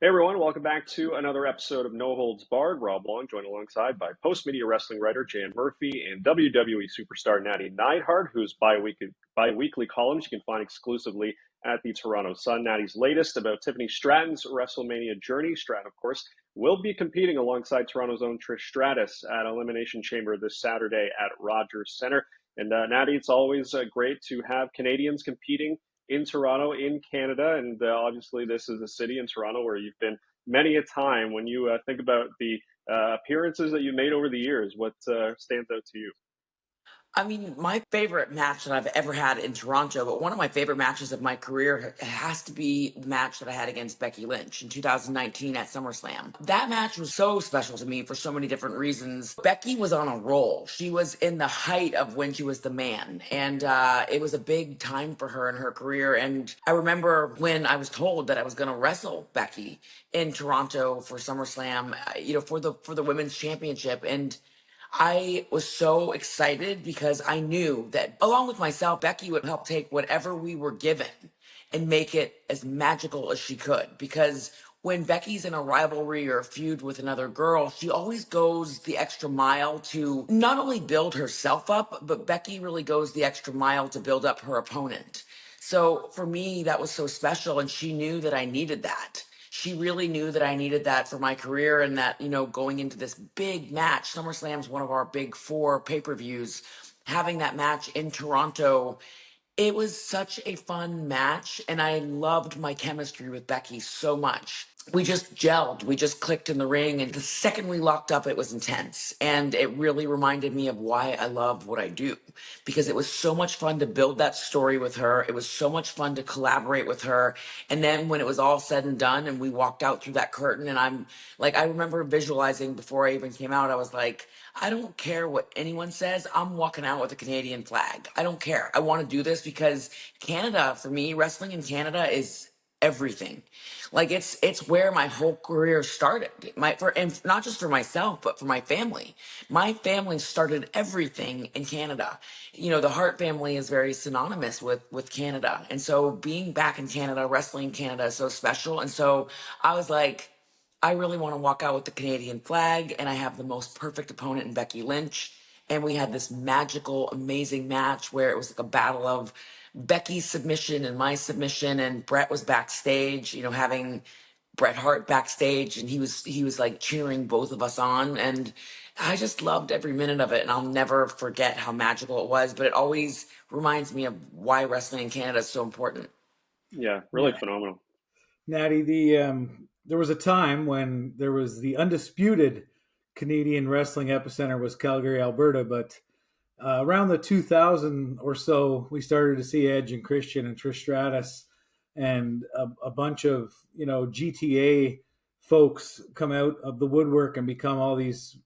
Hey everyone, welcome back to another episode of No Holds Barred. Rob Wong, joined alongside by Postmedia wrestling writer Jan Murphy and WWE Superstar Nattie Neidhart, whose bi-weekly columns you can find exclusively at the Toronto Sun. Nattie's latest about Tiffany Stratton's WrestleMania journey. Stratton, of course, will be competing alongside Toronto's own Trish Stratus at Elimination Chamber this Saturday at Rogers Centre. And Nattie, it's always great to have Canadians competing in Toronto, in Canada, and obviously this is a city in Toronto where you've been many a time. When you think about the appearances that you've made over the years, what stands out to you? I mean, my favorite match that I've ever had in Toronto, but one of my favorite matches of my career has to be the match that I had against Becky Lynch in 2019 at SummerSlam. That match was so special to me for so many different reasons. Becky was on a roll. She was in the height of when she was the man, and it was a big time for her in her career. And I remember when I was told that I was going to wrestle Becky in Toronto for SummerSlam, for the women's championship, and I was so excited because I knew that, along with myself, Becky would help take whatever we were given and make it as magical as she could. Because when Becky's in a rivalry or a feud with another girl, she always goes the extra mile to not only build herself up, but Becky really goes the extra mile to build up her opponent. So for me, that was so special. And she knew that I needed that. She really knew that I needed that for my career, and that, going into this big match, SummerSlam's one of our big four pay-per-views, having that match in Toronto, it was such a fun match, and I loved my chemistry with Becky so much. We just gelled, we just clicked in the ring, and the second we locked up, it was intense. And it really reminded me of why I love what I do, because it was so much fun to build that story with her. It was so much fun to collaborate with her. And then when it was all said and done, and we walked out through that curtain, and I'm like, I remember visualizing before I even came out, I was like, I don't care what anyone says. I'm walking out with a Canadian flag. I don't care. I want to do this because Canada, for me, wrestling in Canada is everything. Like it's where my whole career started. And not just for myself, but for my family. My family started everything in Canada. The Hart family is very synonymous with Canada. And so being back in Canada, wrestling in Canada is so special. And so I was like, I really want to walk out with the Canadian flag, and I have the most perfect opponent in Becky Lynch. And we had this magical, amazing match where it was like a battle of Becky's submission and my submission, and Brett was backstage, having Bret Hart backstage, and he was like cheering both of us on, and I just loved every minute of it, and I'll never forget how magical it was. But it always reminds me of why wrestling in Canada is so important. Yeah, really phenomenal. Nattie, there was a time when there was the undisputed Canadian wrestling epicenter was Calgary, Alberta, but around the 2000 or so, we started to see Edge and Christian and Trish Stratus and a bunch of GTA folks come out of the woodwork and become all these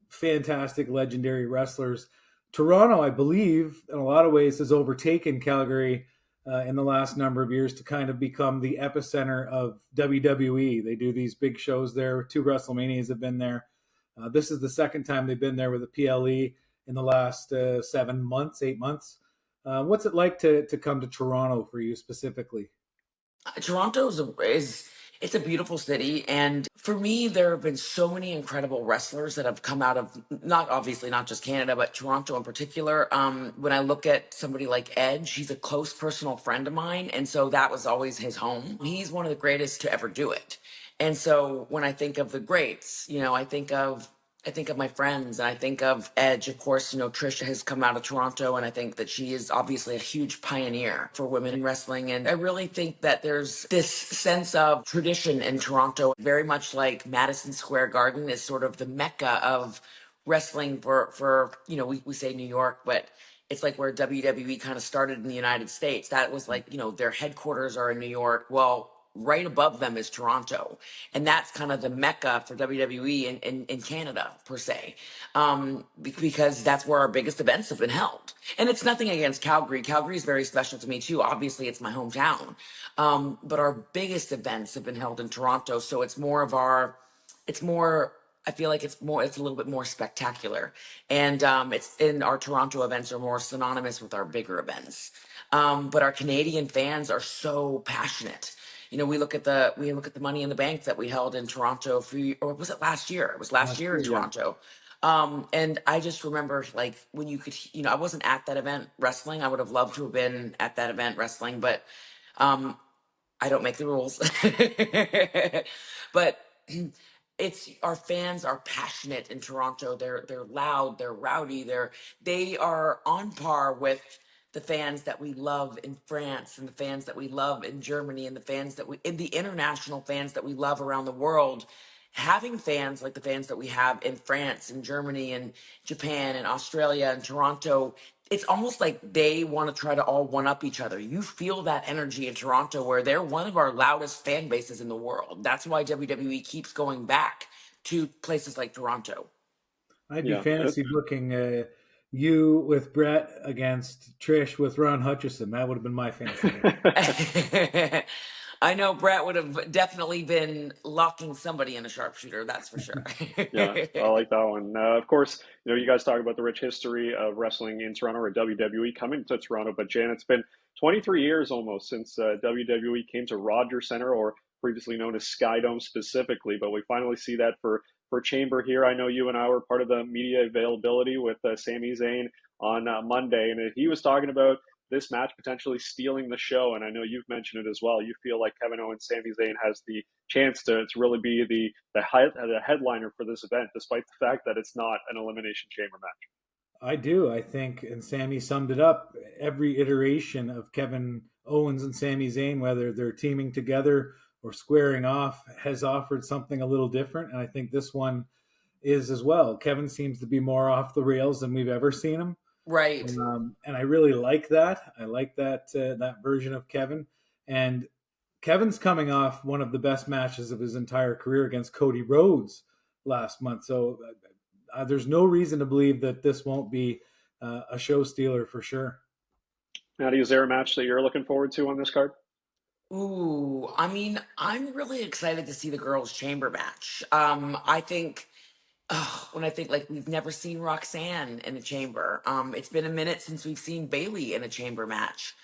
fantastic, legendary wrestlers. Toronto, I believe, in a lot of ways, has overtaken Calgary in the last number of years to kind of become the epicenter of WWE. They do these big shows there. 2 WrestleManias have been there. This is the second time they've been there with the PLE in the last 7 months, 8 months. What's it like to come to Toronto for you specifically? Toronto it's a beautiful city, and for me, there have been so many incredible wrestlers that have come out of not just Canada, but Toronto in particular. When I look at somebody like Edge, he's a close personal friend of mine, and so that was always his home. He's one of the greatest to ever do it. And so when I think of the greats, I think of my friends, and I think of Edge. Of course, Trisha has come out of Toronto, and I think that she is obviously a huge pioneer for women in wrestling. And I really think that there's this sense of tradition in Toronto, very much like Madison Square Garden is sort of the mecca of wrestling for we say New York, but it's like where WWE kind of started in the United States. That was like, their headquarters are in New York. Well, right above them is Toronto. And that's kind of the mecca for WWE in Canada, per se, because that's where our biggest events have been held. And it's nothing against Calgary. Calgary is very special to me, too. Obviously, it's my hometown. But our biggest events have been held in Toronto. So it's more, I feel like it's a little bit more spectacular. And our Toronto events are more synonymous with our bigger events. But our Canadian fans are so passionate. We look at the Money in the Bank that we held in Toronto or was it last year? It was last year in Yeah. Toronto. And I just remember like when you could, I wasn't at that event wrestling. I would have loved to have been at that event wrestling, but I don't make the rules. But it's our fans are passionate in Toronto. They're loud, they're rowdy, they are on par with the fans that we love in France and the fans that we love in Germany and the international fans that we love around the world. Having fans like the fans that we have in France and Germany and Japan and Australia and Toronto, it's almost like they want to try to all one up each other. You feel that energy in Toronto where they're one of our loudest fan bases in the world. That's why WWE keeps going back to places like Toronto. I'd be fantasy booking you with Brett against Trish with Ron Hutchison. That would have been my fantasy. I know Brett would have definitely been locking somebody in a sharpshooter. That's for sure. Yeah, I like that one. Of course, you guys talk about the rich history of wrestling in Toronto or WWE coming to Toronto, but Jan, it's been 23 years almost since WWE came to Rogers Center, or previously known as Skydome specifically, but we finally see that for Chamber here. I know you and I were part of the media availability with Sami Zayn on Monday, and he was talking about this match potentially stealing the show, and I know you've mentioned it as well. You feel like Kevin Owens, Sami Zayn has the chance to really be the headliner for this event, despite the fact that it's not an Elimination Chamber match. I do. I think, and Sami summed it up, every iteration of Kevin Owens and Sami Zayn, whether they're teaming together or squaring off, has offered something a little different, and I think this one is as well. Kevin seems to be more off the rails than we've ever seen him. Right. And I really like that. I like that version of Kevin. And Kevin's coming off one of the best matches of his entire career against Cody Rhodes last month. So there's no reason to believe that this won't be a show stealer for sure. Nattie, is there a match that you're looking forward to on this card? Ooh, I mean, I'm really excited to see the girls' chamber match. I think when I think like we've never seen Roxanne in a chamber. It's been a minute since we've seen Bailey in a chamber match.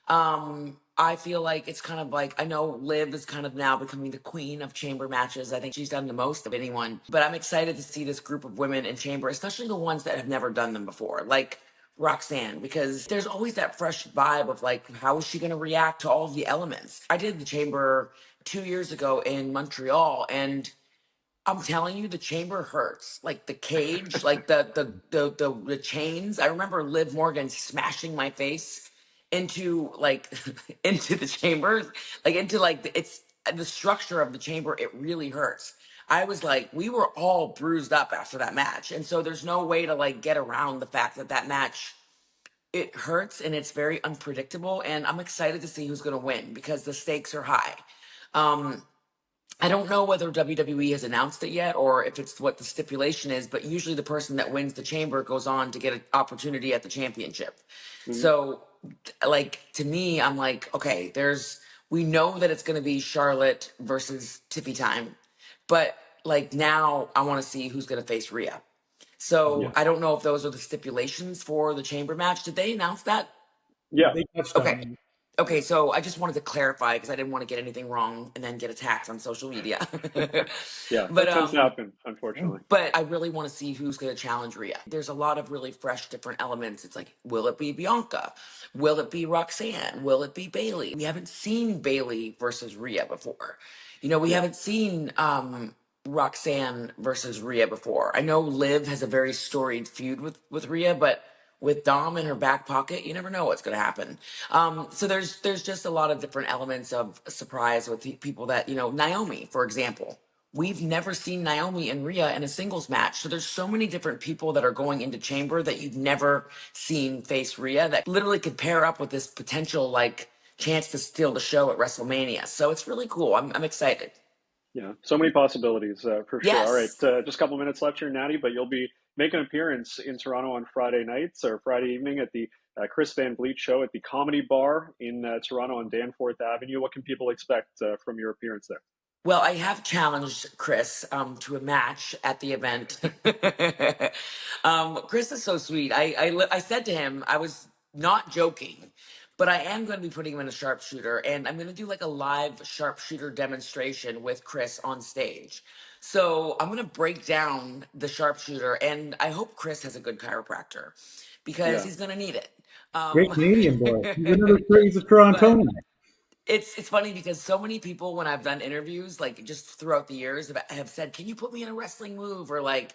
I feel like it's kind of like, I know Liv is kind of now becoming the queen of chamber matches. I think she's done the most of anyone, but I'm excited to see this group of women in chamber, especially the ones that have never done them before, like Roxanne, because there's always that fresh vibe of like, how is she going to react to all of the elements? I did the chamber 2 years ago in Montreal, and I'm telling you, the chamber hurts. Like the cage, like the chains. I remember Liv Morgan smashing my face into like into the chamber, like into like it's the structure of the chamber. It really hurts. I was like, we were all bruised up after that match, and so there's no way to like get around the fact that that match, it hurts and it's very unpredictable. And I'm excited to see who's going to win because the stakes are high. I don't know whether WWE has announced it yet or if it's what the stipulation is, but usually the person that wins the chamber goes on to get an opportunity at the championship. Mm-hmm. So, like, to me, I'm like, okay, we know that it's going to be Charlotte versus Tiffy time, but like now I want to see who's going to face Rhea. So yeah. I don't know if those are the stipulations for the chamber match. Did they announce that? Yeah. Okay. Okay, so I just wanted to clarify because I didn't want to get anything wrong and then get attacked on social media. Yeah, but that tends to happen, unfortunately. But I really want to see who's going to challenge Rhea. There's a lot of really fresh, different elements. It's like, will it be Bianca? Will it be Roxanne? Will it be Bailey? We haven't seen Bailey versus Rhea before. We haven't seen Roxanne versus Rhea before. I know Liv has a very storied feud with Rhea, but with Dom in her back pocket, you never know what's going to happen. So there's just a lot of different elements of surprise with people that, Naomi, for example. We've never seen Naomi and Rhea in a singles match. So there's so many different people that are going into chamber that you've never seen face Rhea that literally could pair up with this potential like chance to steal the show at WrestleMania. So it's really cool. I'm excited. Yeah, so many possibilities for yes. sure. All right, just a couple minutes left here, Nattie, but you'll be making an appearance in Toronto on Friday nights or Friday evening at the Chris Van Vliet show at the Comedy Bar in Toronto on Danforth Avenue. What can people expect from your appearance there? Well, I have challenged Chris to a match at the event. Chris is so sweet. I said to him, I was not joking, but I am going to be putting him in a sharpshooter, and I'm going to do like a live sharpshooter demonstration with Chris on stage. So I'm going to break down the sharpshooter, and I hope Chris has a good chiropractor because Yeah. he's going to need it. Great Canadian boy. He's a But Torontonian. it's funny because so many people, when I've done interviews, like just throughout the years, have said, "Can you put me in a wrestling move?" Or like,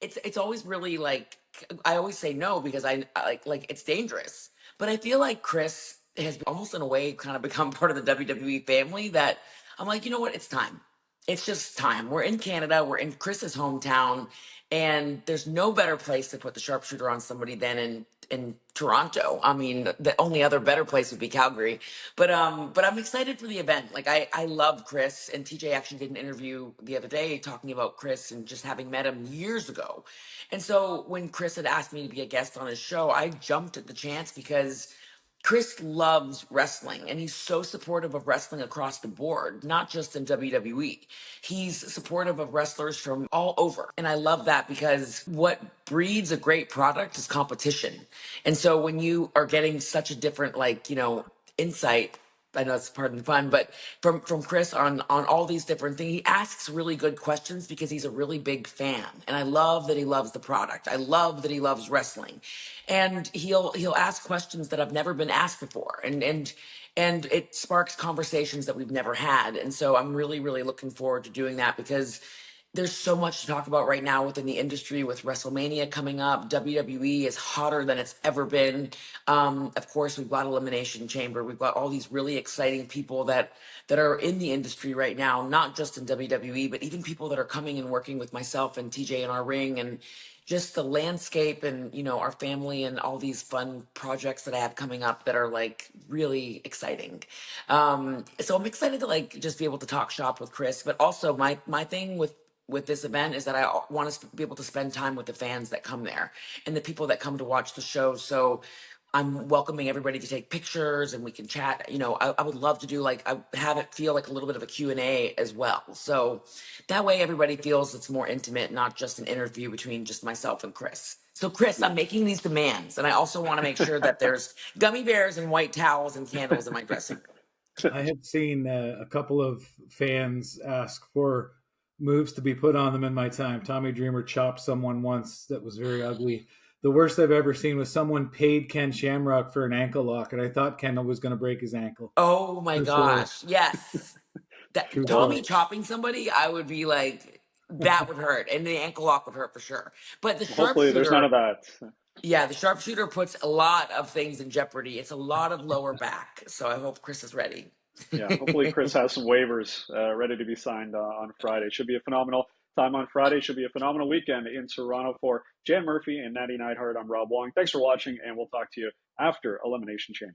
it's always really like, I always say no because I like it's dangerous. But I feel like Chris has almost in a way kind of become part of the WWE family. That I'm like, you know what? It's time. It's just time. We're in Canada. We're in Chris's hometown, and there's no better place to put the sharpshooter on somebody than in Toronto. I mean, the only other better place would be Calgary. But I'm excited for the event. Like I love Chris, and TJ actually did an interview the other day talking about Chris and just having met him years ago. And so when Chris had asked me to be a guest on his show, I jumped at the chance because Chris loves wrestling and he's so supportive of wrestling across the board, not just in WWE. He's supportive of wrestlers from all over. And I love that because what breeds a great product is competition. And so when you are getting such a different, like, insight, I know it's part of the fun, but from Chris on all these different things, he asks really good questions because he's a really big fan, and I love that he loves the product. I love that he loves wrestling, and he'll ask questions that have never been asked before, and it sparks conversations that we've never had, and so I'm really really looking forward to doing that because there's so much to talk about right now within the industry with WrestleMania coming up. WWE is hotter than it's ever been. Of course, we've got Elimination Chamber. We've got all these really exciting people that are in the industry right now, not just in WWE, but even people that are coming and working with myself and TJ in our ring, and just the landscape and our family and all these fun projects that I have coming up that are like really exciting. So I'm excited to like just be able to talk shop with Chris, but also my thing with this event is that I want to be able to spend time with the fans that come there and the people that come to watch the show. So I'm welcoming everybody to take pictures and we can chat. I would love to do like, I have it feel like a little bit of a Q&A as well. So that way everybody feels it's more intimate, not just an interview between just myself and Chris. So Chris, Yeah. I'm making these demands, and I also want to make sure that there's gummy bears and white towels and candles in my dressing room. I have seen a couple of fans ask for moves to be put on them in my time. Tommy Dreamer chopped someone once that was very ugly. The worst I've ever seen was someone paid Ken Shamrock for an ankle lock, and I thought Kendall was going to break his ankle. Oh my True story. gosh. Yes. That True Well, Tommy story. chopping somebody, I would be like, that would hurt. And the ankle lock would hurt for sure. But the hopefully there's none of sharpshooter, that. yeah, the sharpshooter puts a lot of things in jeopardy. It's a lot of lower back. So I hope Chris is ready. Yeah, hopefully Chris has some waivers ready to be signed on Friday. Should be a phenomenal time on Friday. Should be a phenomenal weekend in Toronto. For Jan Murphy and Nattie Neidhart, I'm Rob Wong. Thanks for watching, and we'll talk to you after Elimination Chamber.